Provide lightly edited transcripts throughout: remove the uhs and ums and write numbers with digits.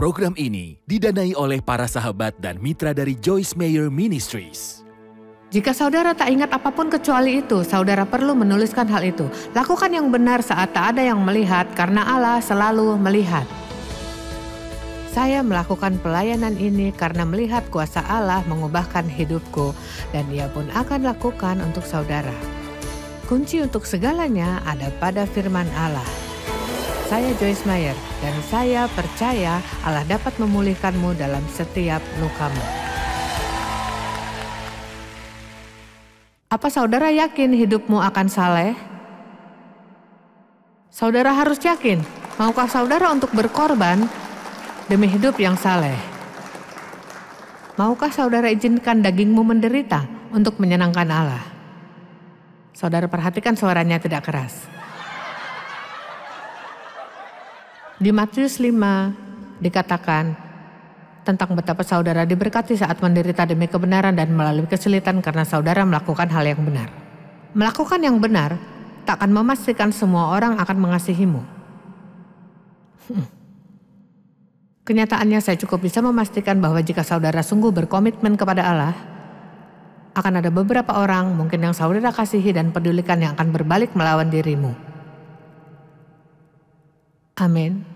Program ini didanai oleh para sahabat dan mitra dari Joyce Meyer Ministries. Jika saudara tak ingat apapun kecuali itu, saudara perlu menuliskan hal itu. Lakukan yang benar saat tak ada yang melihat, karena Allah selalu melihat. Saya melakukan pelayanan ini karena melihat kuasa Allah mengubahkan hidupku, dan Ia pun akan lakukan untuk saudara. Kunci untuk segalanya ada pada firman Allah. Saya Joyce Meyer, dan saya percaya Allah dapat memulihkanmu dalam setiap lukamu. Apa saudara yakin hidupmu akan saleh? Saudara harus yakin. Maukah saudara untuk berkorban demi hidup yang saleh? Maukah saudara izinkan dagingmu menderita untuk menyenangkan Allah? Saudara perhatikan suaranya tidak keras. Di Matius 5 dikatakan tentang betapa saudara diberkati saat menderita demi kebenaran dan melalui kesulitan karena saudara melakukan hal yang benar. Melakukan yang benar tak akan memastikan semua orang akan mengasihimu. Kenyataannya saya cukup bisa memastikan bahwa jika saudara sungguh berkomitmen kepada Allah, akan ada beberapa orang mungkin yang saudara kasihi dan pedulikan yang akan berbalik melawan dirimu. Amin.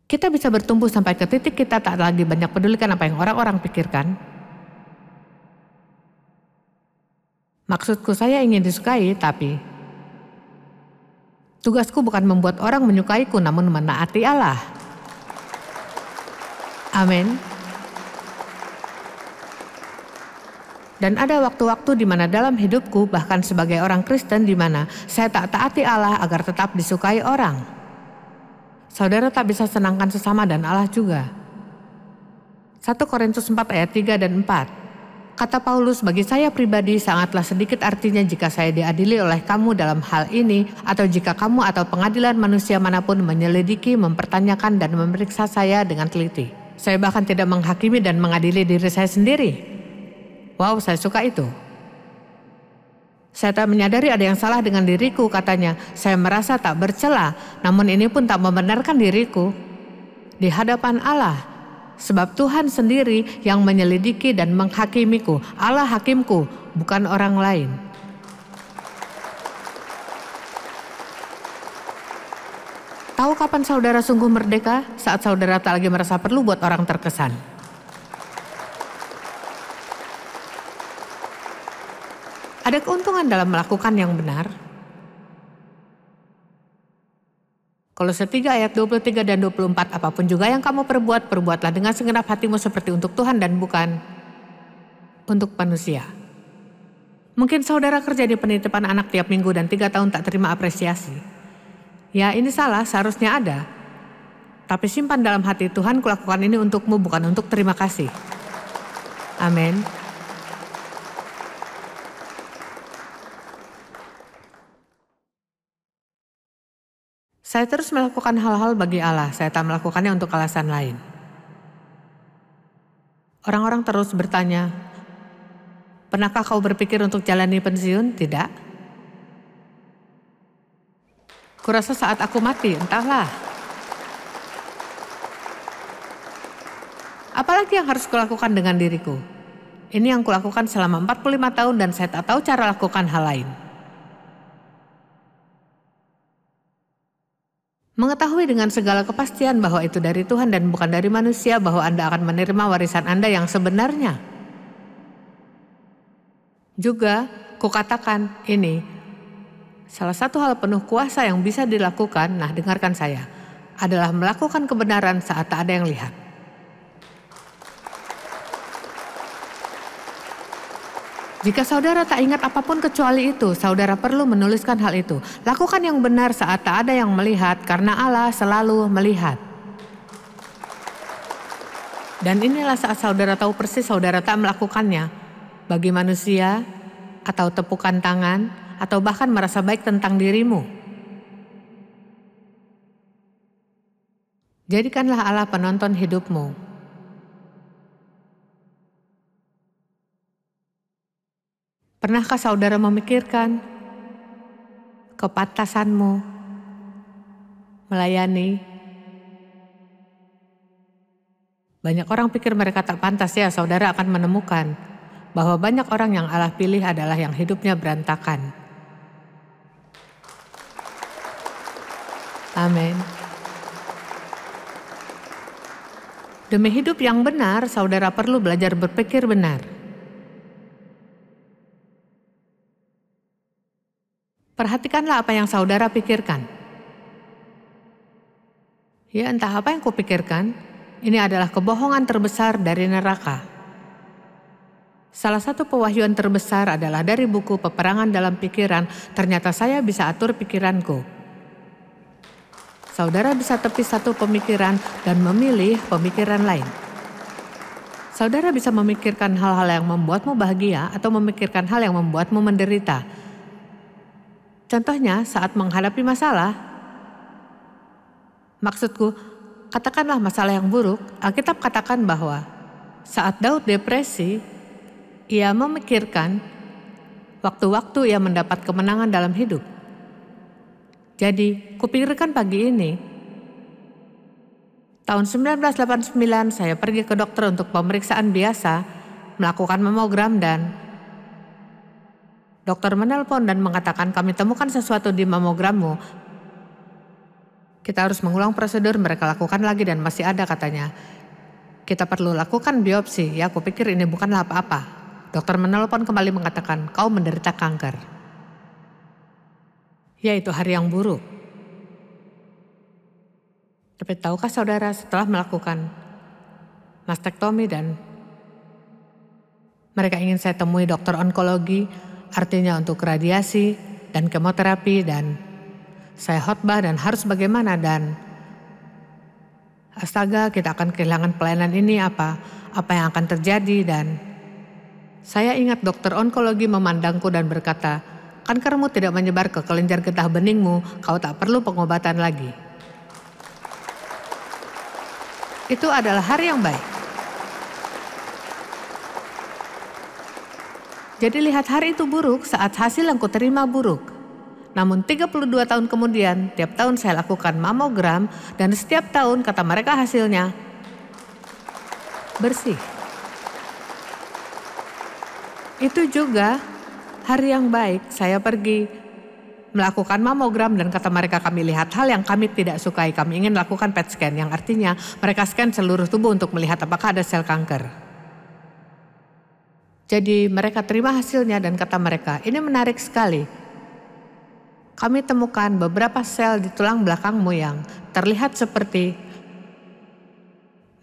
Kita bisa bertumbuh sampai ke titik kita tak lagi banyak pedulikan apa yang orang-orang pikirkan. Maksudku saya ingin disukai, tapi tugasku bukan membuat orang menyukaiku namun menaati Allah. Amin. Dan ada waktu-waktu di mana dalam hidupku, bahkan sebagai orang Kristen, di mana saya tak taati Allah agar tetap disukai orang. Saudara tak bisa senangkan sesama dan Allah juga. 1 Korintus 4 ayat 3 dan 4. Kata Paulus, bagi saya pribadi sangatlah sedikit artinya jika saya diadili oleh kamu dalam hal ini, atau jika kamu atau pengadilan manusia manapun menyelidiki, mempertanyakan dan memeriksa saya dengan teliti. Saya bahkan tidak menghakimi dan mengadili diri saya sendiri. Wow, saya suka itu. Saya tak menyadari ada yang salah dengan diriku, katanya. Saya merasa tak bercela, namun ini pun tak membenarkan diriku di hadapan Allah. Sebab Tuhan sendiri yang menyelidiki dan menghakimiku. Allah hakimku, bukan orang lain. Tahu kapan saudara sungguh merdeka? Saat saudara tak lagi merasa perlu buat orang terkesan. Ada keuntungan dalam melakukan yang benar. Kolose 3 ayat 23 dan 24, apapun juga yang kamu perbuat, perbuatlah dengan segenap hatimu seperti untuk Tuhan dan bukan untuk manusia. Mungkin saudara kerja di penitipan anak tiap minggu dan 3 tahun tak terima apresiasi. Ya, ini salah, seharusnya ada. Tapi simpan dalam hati, Tuhan, kulakukan ini untukmu, bukan untuk terima kasih. Amin. Saya terus melakukan hal-hal bagi Allah, saya tak melakukannya untuk alasan lain. Orang-orang terus bertanya, pernahkah kau berpikir untuk jalani pensiun? Tidak. Kurasa saat aku mati, entahlah. Apalagi yang harus kulakukan dengan diriku? Ini yang kulakukan selama 45 tahun dan saya tak tahu cara lakukan hal lain. Mengetahui dengan segala kepastian bahwa itu dari Tuhan dan bukan dari manusia, bahwa Anda akan menerima warisan Anda yang sebenarnya. Juga, kukatakan ini, salah satu hal penuh kuasa yang bisa dilakukan, nah dengarkan saya, adalah melakukan kebenaran saat tak ada yang lihat. Jika saudara tak ingat apapun kecuali itu, saudara perlu menuliskan hal itu. Lakukan yang benar saat tak ada yang melihat, karena Allah selalu melihat. Dan inilah saat saudara tahu persis saudara tak melakukannya. Bagi manusia, atau tepukan tangan, atau bahkan merasa baik tentang dirimu. Jadikanlah Allah penonton hidupmu. Pernahkah saudara memikirkan kepantasanmu melayani Banyak orang pikir mereka tak pantas. Ya, saudara akan menemukan bahwa banyak orang yang Allah pilih adalah yang hidupnya berantakan. Amin. Demi hidup yang benar, saudara perlu belajar berpikir benar. Perhatikanlah apa yang saudara pikirkan. Ya, entah apa yang kupikirkan, ini adalah kebohongan terbesar dari neraka. Salah satu pewahyuan terbesar adalah dari buku Peperangan Dalam Pikiran. Ternyata saya bisa atur pikiranku. Saudara bisa tepis satu pemikiran dan memilih pemikiran lain. Saudara bisa memikirkan hal-hal yang membuatmu bahagia atau memikirkan hal yang membuatmu menderita. Contohnya saat menghadapi masalah, maksudku, katakanlah masalah yang buruk, Alkitab katakan bahwa saat Daud depresi, ia memikirkan waktu-waktu ia mendapat kemenangan dalam hidup. Jadi, kupikirkan pagi ini, tahun 1989 saya pergi ke dokter untuk pemeriksaan biasa, melakukan mamogram dan dokter menelpon dan mengatakan kami temukan sesuatu di mamogrammu. Kita harus mengulang prosedur, mereka lakukan lagi dan masih ada katanya. Kita perlu lakukan biopsi, ya aku pikir ini bukanlah apa-apa. Dokter menelpon kembali mengatakan kau menderita kanker. Ya, itu hari yang buruk. Tapi tahukah saudara setelah melakukan mastektomi dan mereka ingin saya temui dokter onkologi, artinya untuk radiasi dan kemoterapi, dan saya khotbah dan harus bagaimana, dan astaga kita akan kehilangan pelayanan ini, apa yang akan terjadi. Dan saya ingat dokter onkologi memandangku dan berkata, kankermu tidak menyebar ke kelenjar getah beningmu, kau tak perlu pengobatan lagi. Itu adalah hari yang baik. Jadi lihat hari itu buruk saat hasil yang kuterima buruk. Namun 32 tahun kemudian, tiap tahun saya lakukan mamogram dan setiap tahun kata mereka hasilnya bersih. Itu juga hari yang baik, saya pergi melakukan mamogram dan kata mereka kami lihat hal yang kami tidak sukai. Kami ingin lakukan PET scan yang artinya mereka scan seluruh tubuh untuk melihat apakah ada sel kanker. Jadi mereka terima hasilnya dan kata mereka, ini menarik sekali. Kami temukan beberapa sel di tulang belakangmu yang terlihat seperti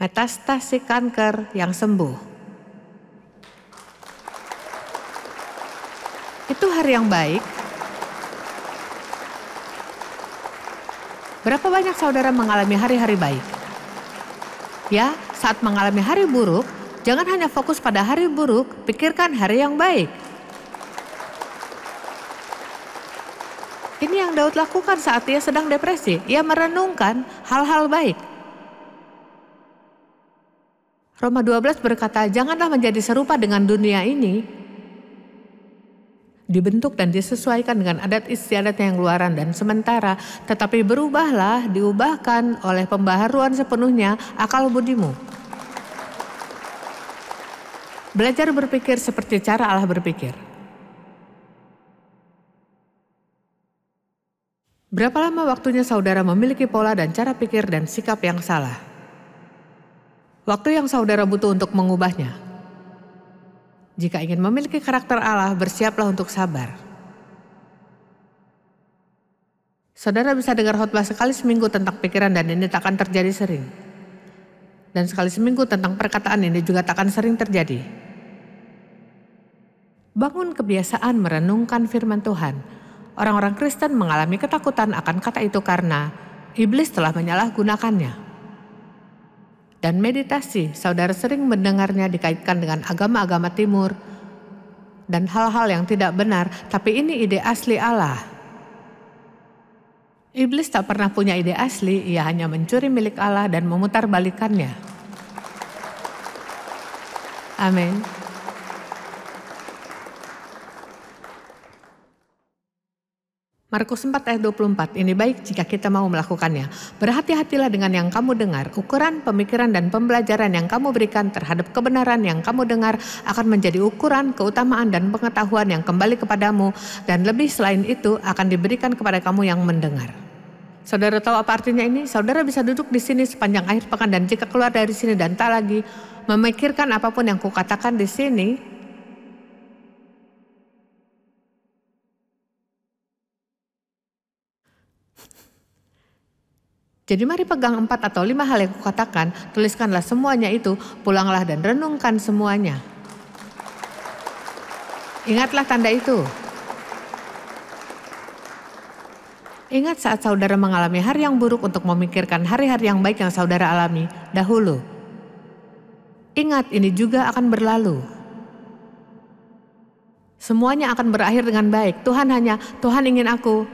metastasi kanker yang sembuh. Itu hari yang baik. Berapa banyak saudara mengalami hari-hari baik? Ya, saat mengalami hari buruk, jangan hanya fokus pada hari buruk, pikirkan hari yang baik. Ini yang Daud lakukan saat ia sedang depresi. Ia merenungkan hal-hal baik. Roma 12 berkata, janganlah menjadi serupa dengan dunia ini. Dibentuk dan disesuaikan dengan adat istiadatnya yang luaran dan sementara, tetapi berubahlah, diubahkan oleh pembaharuan sepenuhnya akal budimu. Belajar berpikir seperti cara Allah berpikir. Berapa lama waktunya saudara memiliki pola dan cara pikir dan sikap yang salah? Waktu yang saudara butuh untuk mengubahnya. Jika ingin memiliki karakter Allah, bersiaplah untuk sabar. Saudara bisa dengar khotbah sekali seminggu tentang pikiran dan ini takkan terjadi sering. Dan sekali seminggu tentang perkataan ini juga takkan sering terjadi. Bangun kebiasaan merenungkan firman Tuhan. Orang-orang Kristen mengalami ketakutan akan kata itu karena iblis telah menyalahgunakannya. Dan meditasi, saudara sering mendengarnya dikaitkan dengan agama-agama timur dan hal-hal yang tidak benar, tapi ini ide asli Allah. Iblis tak pernah punya ide asli, ia hanya mencuri milik Allah dan memutarbalikannya. Amin. Markus 4 ayat 24, ini baik jika kita mau melakukannya. Berhati-hatilah dengan yang kamu dengar. Ukuran, pemikiran, dan pembelajaran yang kamu berikan terhadap kebenaran yang kamu dengar akan menjadi ukuran, keutamaan, dan pengetahuan yang kembali kepadamu. Dan lebih selain itu akan diberikan kepada kamu yang mendengar. Saudara tahu apa artinya ini? Saudara bisa duduk di sini sepanjang akhir pekan dan jika keluar dari sini dan tak lagi memikirkan apapun yang kukatakan di sini, jadi mari pegang 4 atau 5 hal yang kukatakan, tuliskanlah semuanya itu, pulanglah dan renungkan semuanya. Ingatlah tanda itu. Ingat saat saudara mengalami hari yang buruk untuk memikirkan hari-hari yang baik yang saudara alami dahulu. Ingat ini juga akan berlalu. Semuanya akan berakhir dengan baik. Tuhan ingin aku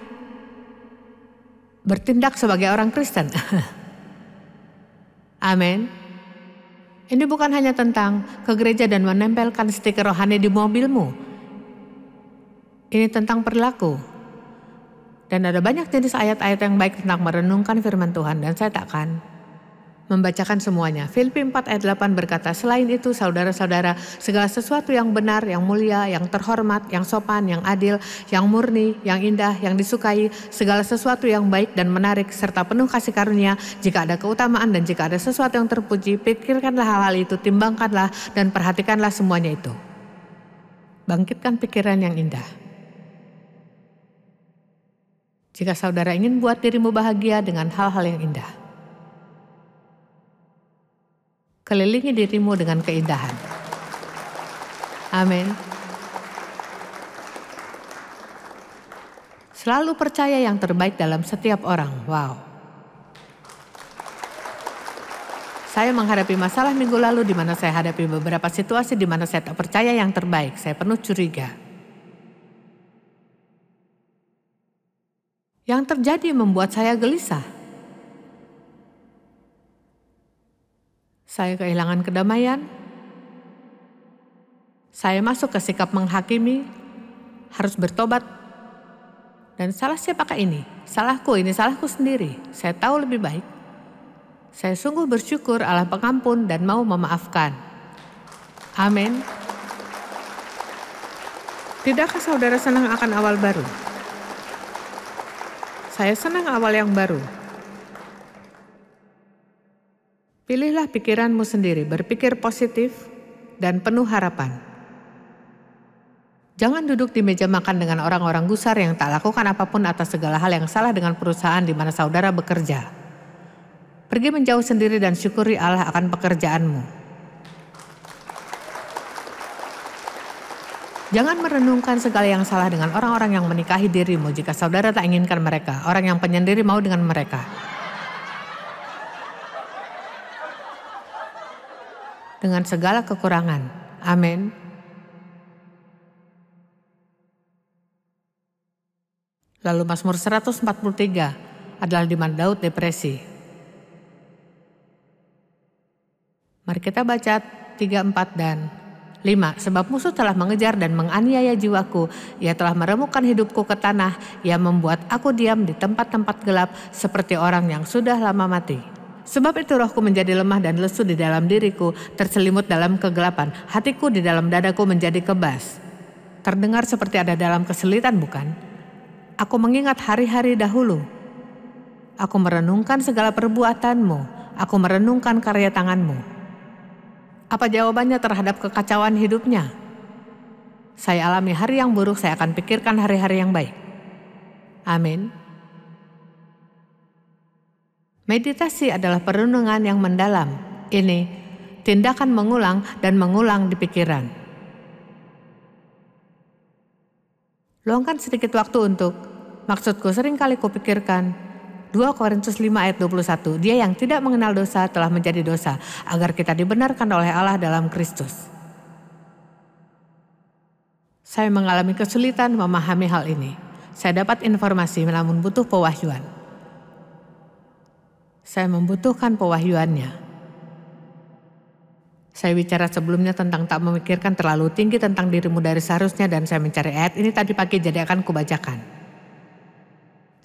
bertindak sebagai orang Kristen. Amin. Ini bukan hanya tentang ke gereja dan menempelkan stiker rohani di mobilmu. Ini tentang perilaku. Dan ada banyak jenis ayat-ayat yang baik tentang merenungkan firman Tuhan dan saya takkan membacakan semuanya. Filipi 4 ayat 8 berkata, selain itu saudara-saudara, segala sesuatu yang benar, yang mulia, yang terhormat, yang sopan, yang adil, yang murni, yang indah, yang disukai, segala sesuatu yang baik dan menarik, serta penuh kasih karunia, jika ada keutamaan dan jika ada sesuatu yang terpuji, pikirkanlah hal-hal itu, timbangkanlah dan perhatikanlah semuanya itu. Bangkitkan pikiran yang indah. Jika saudara ingin buat dirimu bahagia dengan hal-hal yang indah, kelilingi dirimu dengan keindahan. Amin. Selalu percaya yang terbaik dalam setiap orang. Wow. Saya menghadapi masalah minggu lalu di mana saya hadapi beberapa situasi di mana saya tak percaya yang terbaik. Saya penuh curiga. Yang terjadi membuat saya gelisah. Saya kehilangan kedamaian. Saya masuk ke sikap menghakimi, harus bertobat. Dan salah siapakah ini? Salahku, ini salahku sendiri. Saya tahu lebih baik. Saya sungguh bersyukur Allah pengampun dan mau memaafkan. Amin. Tidakkah saudara senang akan awal baru? Saya senang awal yang baru. Pilihlah pikiranmu sendiri, berpikir positif dan penuh harapan. Jangan duduk di meja makan dengan orang-orang gusar yang tak lakukan apapun atas segala hal yang salah dengan perusahaan di mana saudara bekerja. Pergi menjauh sendiri dan syukuri Allah akan pekerjaanmu. Jangan merenungkan segala yang salah dengan orang-orang yang menikahi dirimu jika saudara tak inginkan mereka, orang yang penyendiri mau dengan mereka. Dengan segala kekurangan. Amin. Lalu Mazmur 143 adalah di mana Daud depresi. Mari kita baca 3, 4, dan 5. Sebab musuh telah mengejar dan menganiaya jiwaku. Ia telah meremukkan hidupku ke tanah. Ia membuat aku diam di tempat-tempat gelap seperti orang yang sudah lama mati. Sebab itu rohku menjadi lemah dan lesu di dalam diriku, terselimut dalam kegelapan. Hatiku di dalam dadaku menjadi kebas. Terdengar seperti ada dalam kesulitan, bukan? Aku mengingat hari-hari dahulu. Aku merenungkan segala perbuatanmu. Aku merenungkan karya tanganmu. Apa jawabannya terhadap kekacauan hidupnya? Saya alami hari yang buruk, saya akan pikirkan hari-hari yang baik. Amin. Meditasi adalah perenungan yang mendalam. Ini tindakan mengulang dan mengulang di pikiran. Luangkan sedikit waktu untuk, maksudku seringkali kupikirkan, 2 Korintus 5 ayat 21, dia yang tidak mengenal dosa telah menjadi dosa, agar kita dibenarkan oleh Allah dalam Kristus. Saya mengalami kesulitan memahami hal ini. Saya dapat informasi namun butuh pewahyuan. Saya membutuhkan pewahyuannya. Saya bicara sebelumnya tentang tak memikirkan terlalu tinggi tentang dirimu dari seharusnya dan saya mencari ayat ini tadi pagi jadi akan kubacakan.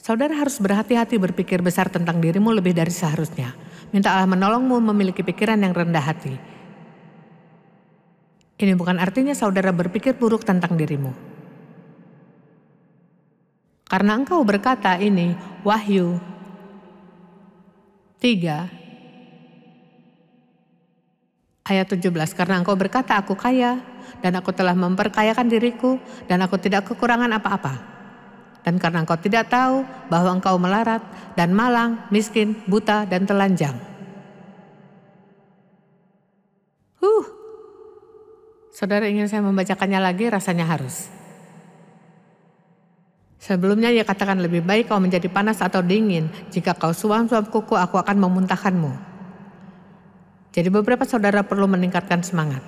Saudara harus berhati-hati berpikir besar tentang dirimu lebih dari seharusnya. Minta Allah menolongmu memiliki pikiran yang rendah hati. Ini bukan artinya saudara berpikir buruk tentang dirimu. Karena engkau berkata ini, Wahyu 3 ayat 17, karena engkau berkata aku kaya dan aku telah memperkayakan diriku dan aku tidak kekurangan apa-apa. Dan karena engkau tidak tahu bahwa engkau melarat dan malang, miskin, buta, dan telanjang. Saudara ingin saya membacakannya lagi? Rasanya harus. Sebelumnya ia katakan lebih baik kau menjadi panas atau dingin. Jika kau suam-suam kuku, aku akan memuntahkanmu. Jadi beberapa saudara perlu meningkatkan semangat.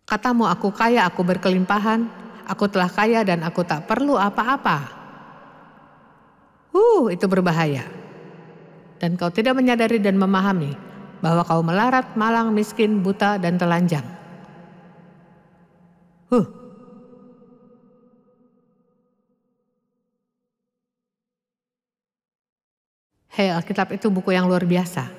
Katamu aku kaya, aku berkelimpahan, aku telah kaya dan aku tak perlu apa-apa. Itu berbahaya. Dan kau tidak menyadari dan memahami bahwa kau melarat, malang, miskin, buta, dan telanjang. Hei, Alkitab itu buku yang luar biasa.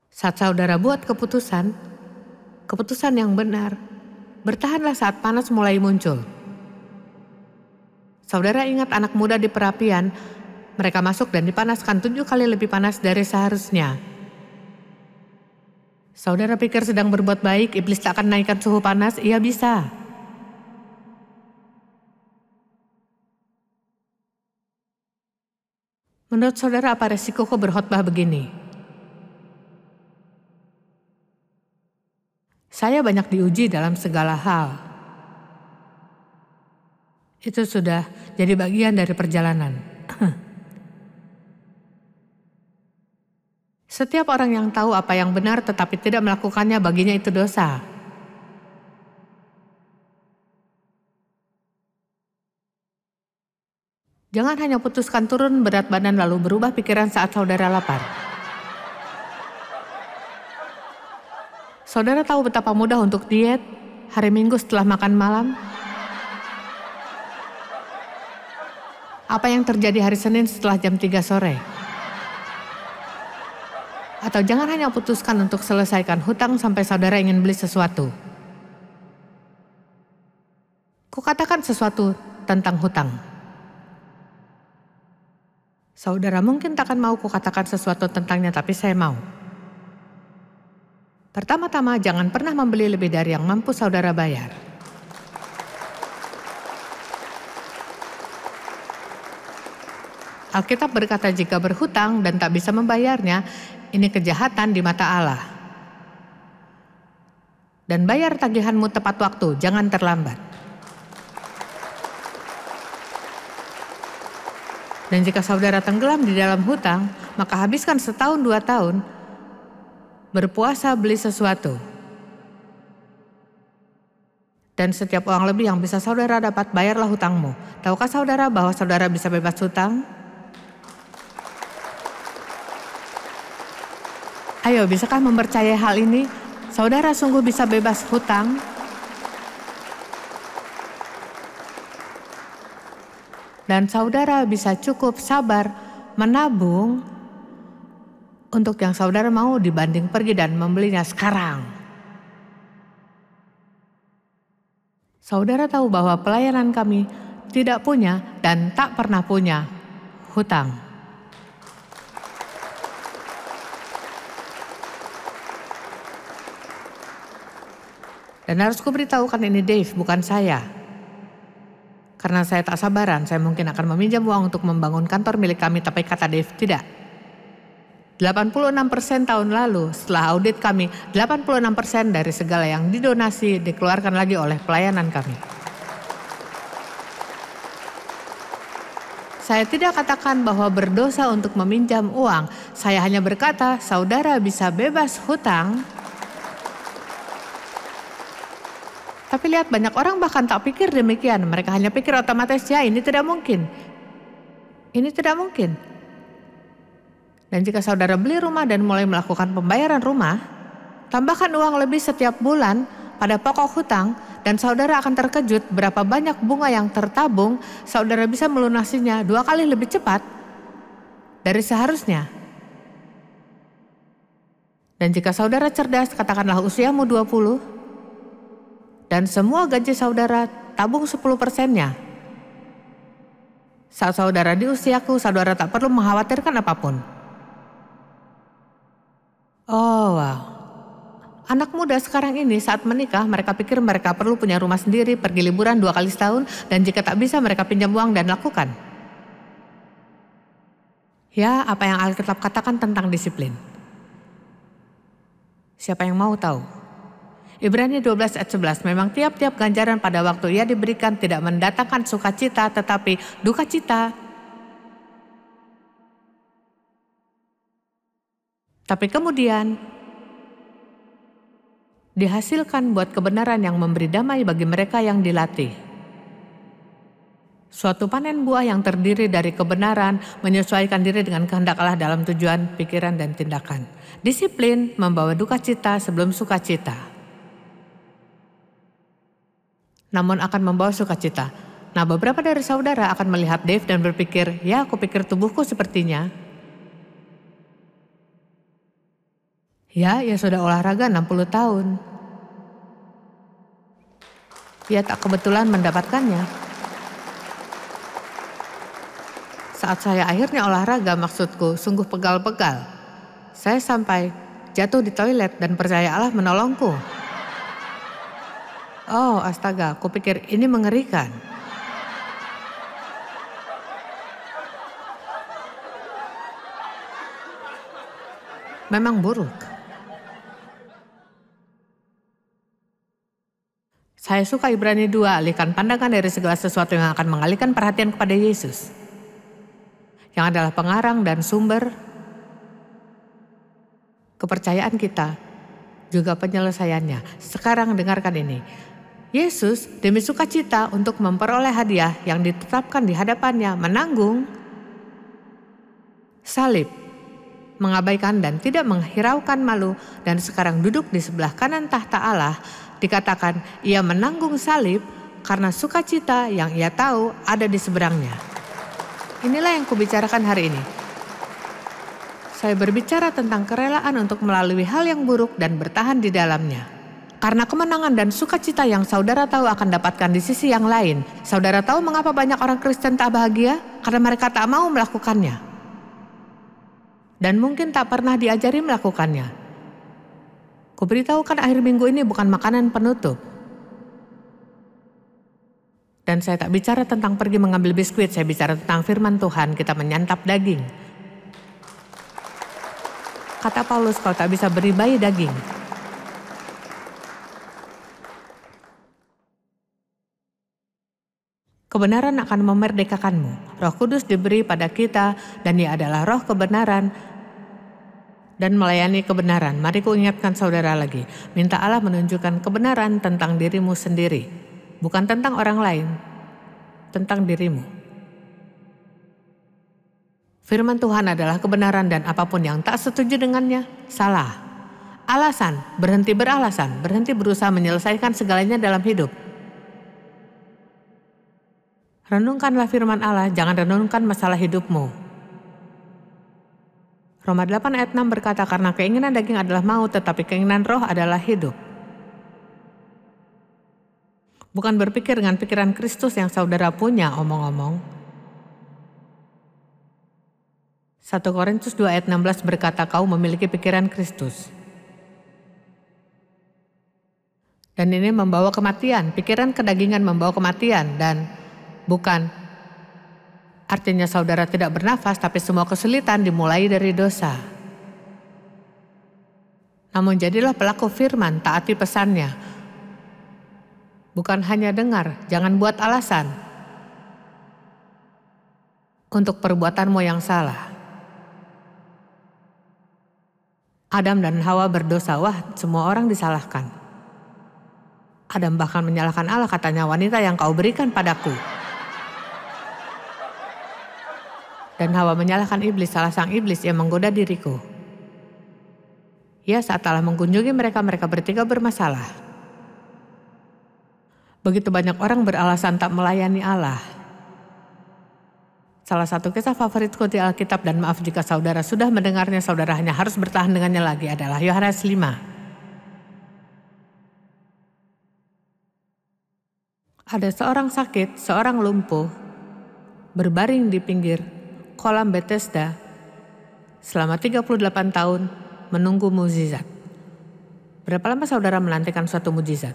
Saat saudara buat keputusan yang benar, bertahanlah saat panas mulai muncul. Saudara ingat anak muda di perapian, mereka masuk dan dipanaskan 7 kali lebih panas dari seharusnya. Saudara pikir sedang berbuat baik, iblis tak akan naikkan suhu panas? Ia bisa. Menurut saudara apa resikoku berkhotbah begini? Saya banyak diuji dalam segala hal. Itu sudah jadi bagian dari perjalanan. Setiap orang yang tahu apa yang benar tetapi tidak melakukannya, baginya itu dosa. Jangan hanya putuskan turun berat badan lalu berubah pikiran saat saudara lapar. Saudara tahu betapa mudah untuk diet hari Minggu setelah makan malam? Apa yang terjadi hari Senin setelah jam 3 sore? Atau jangan hanya putuskan untuk selesaikan hutang sampai saudara ingin beli sesuatu. Kukatakan sesuatu tentang hutang. Saudara mungkin takkan mau kukatakan sesuatu tentangnya, tapi saya mau. Pertama-tama, jangan pernah membeli lebih dari yang mampu saudara bayar. Alkitab berkata jika berhutang dan tak bisa membayarnya, ini kejahatan di mata Allah. Dan bayar tagihanmu tepat waktu, jangan terlambat. Dan jika saudara tenggelam di dalam hutang, maka habiskan 1-2 tahun berpuasa beli sesuatu. Dan setiap uang lebih yang bisa saudara dapat, bayarlah hutangmu. Tahukah saudara bahwa saudara bisa bebas hutang? Ayo, bisakah mempercayai hal ini? Saudara sungguh bisa bebas hutang. Dan saudara bisa cukup sabar menabung untuk yang saudara mau dibanding pergi dan membelinya sekarang. Saudara tahu bahwa pelayanan kami tidak punya dan tak pernah punya hutang. Dan harus kuberitahukan ini Dave, bukan saya. Karena saya tak sabaran, saya mungkin akan meminjam uang untuk membangun kantor milik kami, tapi kata Dave, tidak. 86% tahun lalu, setelah audit kami, 86% dari segala yang didonasi dikeluarkan lagi oleh pelayanan kami. Saya tidak katakan bahwa berdosa untuk meminjam uang. Saya hanya berkata, saudara bisa bebas hutang. Tapi lihat, banyak orang bahkan tak pikir demikian. Mereka hanya pikir otomatis, ya ini tidak mungkin. Ini tidak mungkin. Dan jika saudara beli rumah dan mulai melakukan pembayaran rumah, tambahkan uang lebih setiap bulan pada pokok hutang dan saudara akan terkejut berapa banyak bunga yang tertabung. Saudara bisa melunasinya 2 kali lebih cepat dari seharusnya. Dan jika saudara cerdas, katakanlah usiamu 20, dan semua gaji saudara tabung 10%-nya. Saat saudara di usiaku, saudara tak perlu mengkhawatirkan apapun. Oh wow, anak muda sekarang ini saat menikah mereka pikir mereka perlu punya rumah sendiri, pergi liburan 2 kali setahun, dan jika tak bisa mereka pinjam uang dan lakukan. Ya, apa yang Alkitab katakan tentang disiplin? Siapa yang mau tahu? Ibrani 12 ayat 11, memang tiap-tiap ganjaran pada waktu ia diberikan tidak mendatangkan sukacita tetapi duka cita. Tapi kemudian dihasilkan buat kebenaran yang memberi damai bagi mereka yang dilatih. Suatu panen buah yang terdiri dari kebenaran, menyesuaikan diri dengan kehendak Allah dalam tujuan, pikiran, dan tindakan. Disiplin membawa duka cita sebelum sukacita. Namun akan membawa sukacita. Nah, beberapa dari saudara akan melihat Dave dan berpikir, ya aku pikir tubuhku sepertinya. Ya, ia sudah olahraga 60 tahun. Ia tak kebetulan mendapatkannya. Saat saya akhirnya olahraga, maksudku sungguh pegal-pegal. Saya sampai jatuh di toilet dan percaya Allah menolongku. Oh astaga, kupikir ini mengerikan. Memang buruk. Saya suka Ibrani 2, alihkan pandangan dari segala sesuatu yang akan mengalihkan perhatian kepada Yesus, yang adalah pengarang dan sumber kepercayaan kita, juga penyelesaiannya. Sekarang dengarkan ini. Yesus demi sukacita untuk memperoleh hadiah yang ditetapkan di hadapannya menanggung salib, mengabaikan dan tidak menghiraukan malu, dan sekarang duduk di sebelah kanan tahta Allah. Dikatakan ia menanggung salib karena sukacita yang ia tahu ada di seberangnya. Inilah yang kubicarakan hari ini. Saya berbicara tentang kerelaan untuk melalui hal yang buruk dan bertahan di dalamnya. Karena kemenangan dan sukacita yang saudara tahu akan dapatkan di sisi yang lain. Saudara tahu mengapa banyak orang Kristen tak bahagia? Karena mereka tak mau melakukannya. Dan mungkin tak pernah diajari melakukannya. Kuberitahukan akhir minggu ini bukan makanan penutup. Dan saya tak bicara tentang pergi mengambil biskuit, saya bicara tentang firman Tuhan, kita menyantap daging. Kata Paulus, kau tak bisa beri bayi daging. Kebenaran akan memerdekakanmu. Roh Kudus diberi pada kita dan Dia adalah roh kebenaran dan melayani kebenaran. Mari ku ingatkan saudara lagi, minta Allah menunjukkan kebenaran tentang dirimu sendiri, bukan tentang orang lain, tentang dirimu. Firman Tuhan adalah kebenaran dan apapun yang tak setuju dengannya, salah. Alasan, berhenti beralasan, berhenti berusaha menyelesaikan segalanya dalam hidup. Renungkanlah firman Allah, jangan renungkan masalah hidupmu. Roma 8 ayat 6 berkata, karena keinginan daging adalah maut, tetapi keinginan roh adalah hidup. Bukan berpikir dengan pikiran Kristus yang saudara punya, omong-omong. 1 Korintus 2 ayat 16 berkata, kau memiliki pikiran Kristus. Dan ini membawa kematian, pikiran kedagingan membawa kematian, dan bukan artinya saudara tidak bernafas, tapi semua kesulitan dimulai dari dosa. Namun jadilah pelaku firman, taati pesannya. Bukan hanya dengar, jangan buat alasan untuk perbuatanmu yang salah. Adam dan Hawa berdosa, wah semua orang disalahkan. Adam bahkan menyalahkan Allah, katanya wanita yang kau berikan padaku. Dan Hawa menyalahkan iblis, salah sang iblis yang menggoda diriku. Ya, saat Allah mengunjungi mereka, mereka bertiga bermasalah. Begitu banyak orang beralasan tak melayani Allah. Salah satu kisah favoritku di Alkitab, dan maaf jika saudara sudah mendengarnya, saudara hanya harus bertahan dengannya lagi, adalah Yohanes 5. Ada seorang sakit, seorang lumpuh, berbaring di pinggir kolam Bethesda selama 38 tahun menunggu mukjizat. Berapa lama saudara menantikan suatu mukjizat?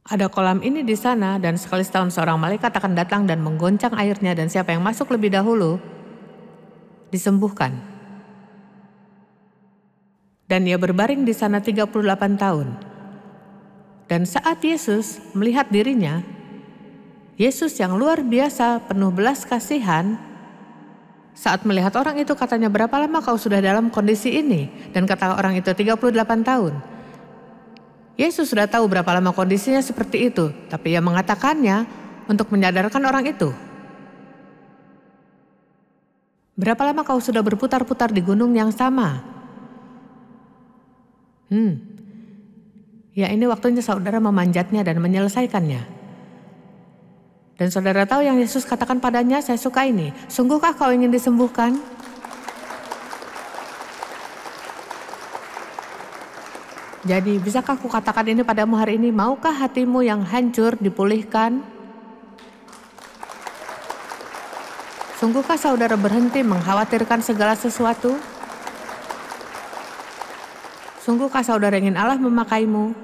Ada kolam ini di sana, dan sekali setahun seorang malaikat akan datang dan menggoncang airnya, dan siapa yang masuk lebih dahulu disembuhkan. Dan ia berbaring di sana 38 tahun. Dan saat Yesus melihat dirinya, Yesus yang luar biasa penuh belas kasihan, saat melihat orang itu katanya, berapa lama kau sudah dalam kondisi ini? Dan kata orang itu 38 tahun. Yesus sudah tahu berapa lama kondisinya seperti itu, tapi ia mengatakannya untuk menyadarkan orang itu. Berapa lama kau sudah berputar-putar di gunung yang sama? Ya, ini waktunya saudara memanjatnya dan menyelesaikannya. Dan saudara tahu yang Yesus katakan padanya, saya suka ini. Sungguhkah kau ingin disembuhkan? Jadi, bisakah aku katakan ini padamu hari ini? Maukah hatimu yang hancur dipulihkan? Sungguhkah saudara berhenti mengkhawatirkan segala sesuatu? Sungguhkah saudara ingin Allah memakaimu?